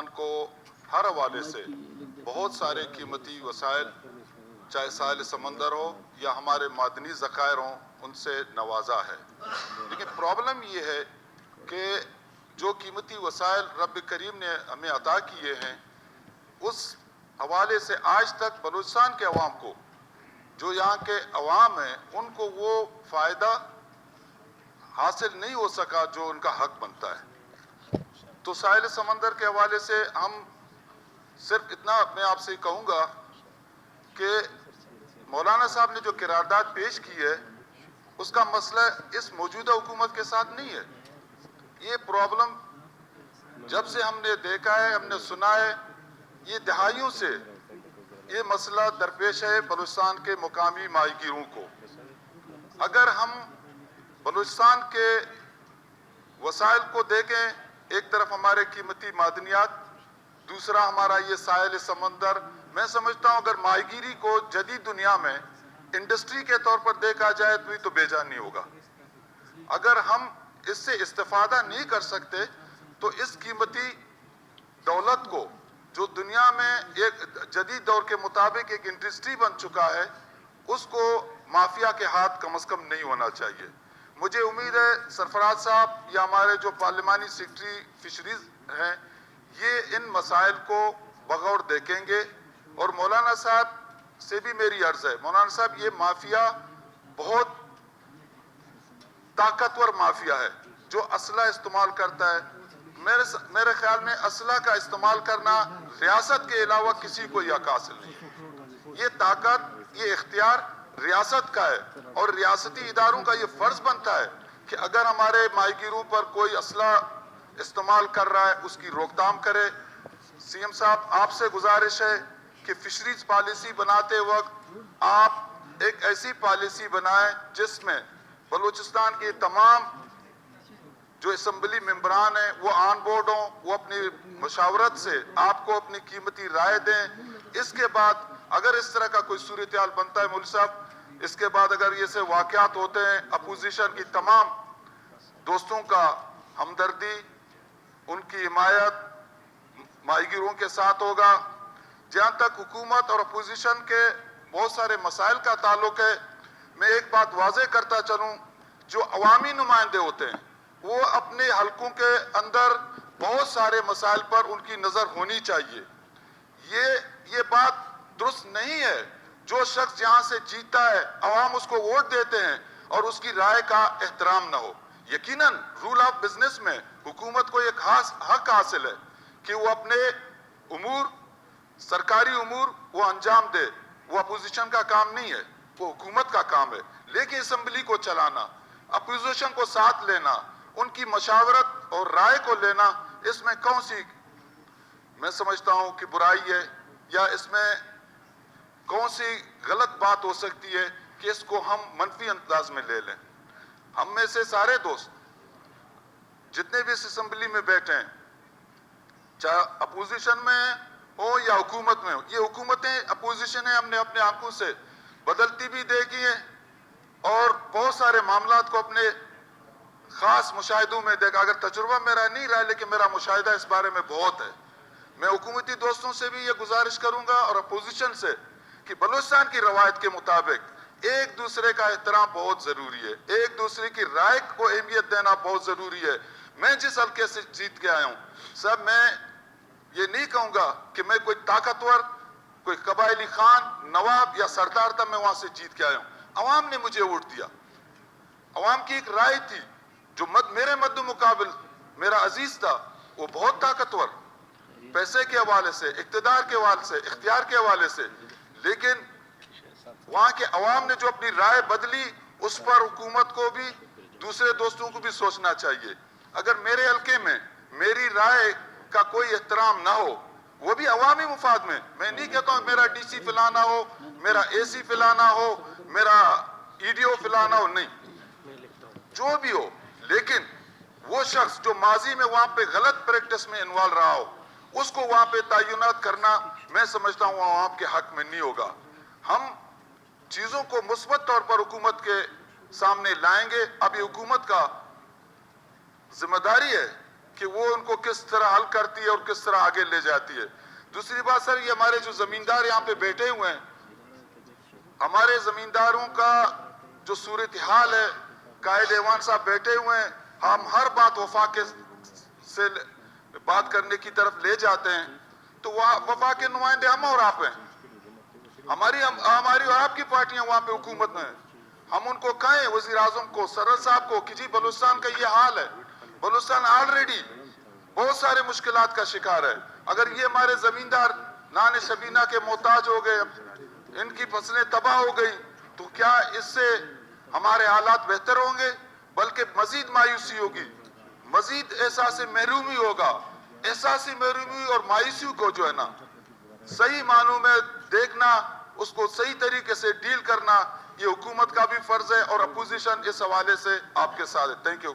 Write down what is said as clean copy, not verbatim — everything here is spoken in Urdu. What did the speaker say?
بلوچستان کو ہر حوالے سے بہت سارے قیمتی وسائل، چاہے ساحل سمندر ہو یا ہمارے معدنی ذخائر ہوں، ان سے نوازا ہے. لیکن پرابلم یہ ہے کہ جو قیمتی وسائل رب کریم نے ہمیں عطا کیے ہیں، اس حوالے سے آج تک بلوچستان کے عوام کو، جو یہاں کے عوام ہیں، ان کو وہ فائدہ حاصل نہیں ہو سکا جو ان کا حق بنتا ہے. تو ساحل سمندر کے حوالے سے ہم صرف اتنا میں آپ سے کہوں گا کہ مولانا صاحب نے جو قرارداد پیش کی ہے، اس کا مسئلہ اس موجودہ حکومت کے ساتھ نہیں ہے. یہ پرابلم جب سے ہم نے دیکھا ہے، ہم نے سنا ہے، یہ دہائیوں سے یہ مسئلہ درپیش ہے بلوچستان کے مقامی ماہی گیروں کو. اگر ہم بلوچستان کے وسائل کو دیکھیں، ایک طرف ہمارے قیمتی معدنیات، دوسرا ہمارا یہ ساحل سمندر، میں سمجھتا ہوں اگر ماہی گیری کو جدید دنیا میں انڈسٹری کے طور پر دیکھا جائے تو یہ تو بے جان نہیں ہوگا. اگر ہم اس سے استفادہ نہیں کر سکتے تو اس قیمتی دولت کو، جو دنیا میں ایک جدید دور کے مطابق ایک انڈسٹری بن چکا ہے، اس کو مافیا کے ہاتھ کم از کم نہیں ہونا چاہیے. مجھے امید ہے سرفراز صاحب یا ہمارے جو پارلیمانی سیکرٹری فشریز ہیں، یہ ان مسائل کو بغور دیکھیں گے. اور مولانا صاحب سے بھی میری عرض ہے، مولانا صاحب یہ مافیا بہت طاقتور مافیا ہے جو اسلحہ استعمال کرتا ہے. میرے خیال میں اسلحہ کا استعمال کرنا ریاست کے علاوہ کسی کو یہ حاصل نہیں. یہ طاقت، یہ اختیار ریاست کا ہے، اور ریاستی اداروں کا یہ فرض بنتا ہے کہ اگر ہمارے ماہی گیروں پر کوئی اسلحہ استعمال کر رہا ہے اس کی روک تھام کرے. سی ایم صاحب، آپ سے گزارش ہے کہ فشریز پالیسی بناتے وقت آپ ایک ایسی پالیسی بنائیں جس میں بلوچستان کے تمام جو اسمبلی ممبران ہیں وہ آن بورڈ ہوں، وہ اپنی مشاورت سے آپ کو اپنی قیمتی رائے دیں. اس کے بعد اگر اس طرح کا کوئی صورتحال بنتا ہے مول صاحب، اس کے بعد اگر یہ سے واقعات ہوتے ہیں، اپوزیشن کی تمام دوستوں کا ہمدردی، ان کی حمایت ماہی گیروں کے ساتھ ہوگا. جہاں تک حکومت اور اپوزیشن کے بہت سارے مسائل کا تعلق ہے، میں ایک بات واضح کرتا چلوں، جو عوامی نمائندے ہوتے ہیں وہ اپنے حلقوں کے اندر بہت سارے مسائل پر ان کی نظر ہونی چاہیے. یہ بات درست نہیں ہے جو شخص یہاں سے جیتا ہے، عوام اس کو ووٹ دیتے ہیں اور اس کی رائے کا احترام نہ ہو. یقیناً رول آف بزنس میں حکومت کو ایک خاص حق حاصل ہے کہ وہ اپنے امور، سرکاری امور وہ انجام دے. وہ اپوزیشن کا کام نہیں ہے، وہ حکومت کا کام ہے. لیکن اسمبلی کو چلانا، اپوزیشن کو ساتھ لینا، ان کی مشاورت اور رائے کو لینا، اس میں کون سی میں سمجھتا ہوں کہ برائی ہے، یا اس میں کون سی غلط بات ہو سکتی ہے کہ اس کو ہم منفی انداز میں لے لیں. ہم میں سے سارے دوست جتنے بھی اس اسمبلی میں بیٹھے ہیں، چاہے اپوزیشن میں ہو یا حکومت میں ہو، یہ حکومتیں اپوزیشنیں ہم نے اپنے آنکھوں سے بدلتی بھی دیکھی ہیں اور بہت سارے معاملات کو اپنے خاص مشاہدوں میں دیکھا. اگر تجربہ میرا نہیں رہا لیکن میرا مشاہدہ اس بارے میں بہت ہے. میں حکومتی دوستوں سے بھی یہ گزارش کروں گا اور اپوزیشن سے کہ بلوچستان کی روایت کے مطابق ایک دوسرے کا احترام بہت ضروری ہے، ایک دوسرے کی رائے کو اہمیت دینا بہت ضروری ہے. میں جس حلقے سے جیت کے آیا ہوں صاحب، میں یہ نہیں کہوں گا کہ میں کوئی طاقتور، کوئی قبائلی خان، نواب یا سردار تھا، میں وہاں سے جیت کے آیا ہوں. عوام نے مجھے ووٹ دیا، عوام کی ایک رائے تھی جو میرے مد مقابل میرا عزیز تھا، وہ بہت طاقتور، پیسے کے حوالے سے، اقتدار کے حوالے سے، اختیار کے حوالے سے. لیکن وہاں کے عوام نے جو اپنی رائے بدلی، اس پر حکومت کو بھی، دوسرے دوستوں کو بھی سوچنا چاہیے. اگر میرے حلقے میں میری رائے کا کوئی احترام نہ ہو، وہ بھی عوامی مفاد میں نہیں کہتا ہوں میرا ڈی سی فلانا ہو، میرا اے سی فلانا ہو، میرا ای ڈی او فلانا ہو، نہیں، جو بھی ہو، لیکن وہ شخص جو ماضی میں وہاں پہ غلط پریکٹس میں انوالو رہا ہو، اس کو وہاں پہ تعینات کرنا میں سمجھتا ہوں عوام کے حق میں نہیں ہوگا. ہم چیزوں کو مثبت طور پر حکومت کے سامنے لائیں گے. اب یہ حکومت کا ذمہ داری ہے کہ وہ ان کو کس طرح حل کرتی ہے اور کس طرح آگے لے جاتی ہے. دوسری بات سر، یہ ہمارے جو زمیندار یہاں پہ بیٹھے ہوئے ہیں، ہمارے زمینداروں کا جو صورتحال ہے، قائد ایوان صاحب بیٹھے ہوئے ہیں، ہم ہر بات وفاق سے بات کرنے کی طرف لے جاتے ہیں، تو وفاق کے نمائندے ہم اور آپ ہیں. ہماری اور آپ کی پارٹیاں وہاں پہ حکومت میں ہیں. ہم ان کو کہیں، وزیر اعظم کو، سرور صاحب کو، کہ جی بلوچستان کا یہ حال ہے. بلوچستان آلریڈی بہت سارے مشکلات کا شکار ہے. اگر یہ ہمارے زمیندار نان شبینہ کے محتاج ہو گئے، ان کی فصلیں تباہ ہو گئی، تو کیا اس سے ہمارے حالات بہتر ہوں گے؟ بلکہ مزید مایوسی ہوگی، مزید احساس محرومی ہوگا. احساسی محرومی اور مایوسی کو جو ہے نا صحیح معنوں میں دیکھنا، اس کو صحیح طریقے سے ڈیل کرنا، یہ حکومت کا بھی فرض ہے اور اپوزیشن اس حوالے سے آپ کے ساتھ ہے. Thank you.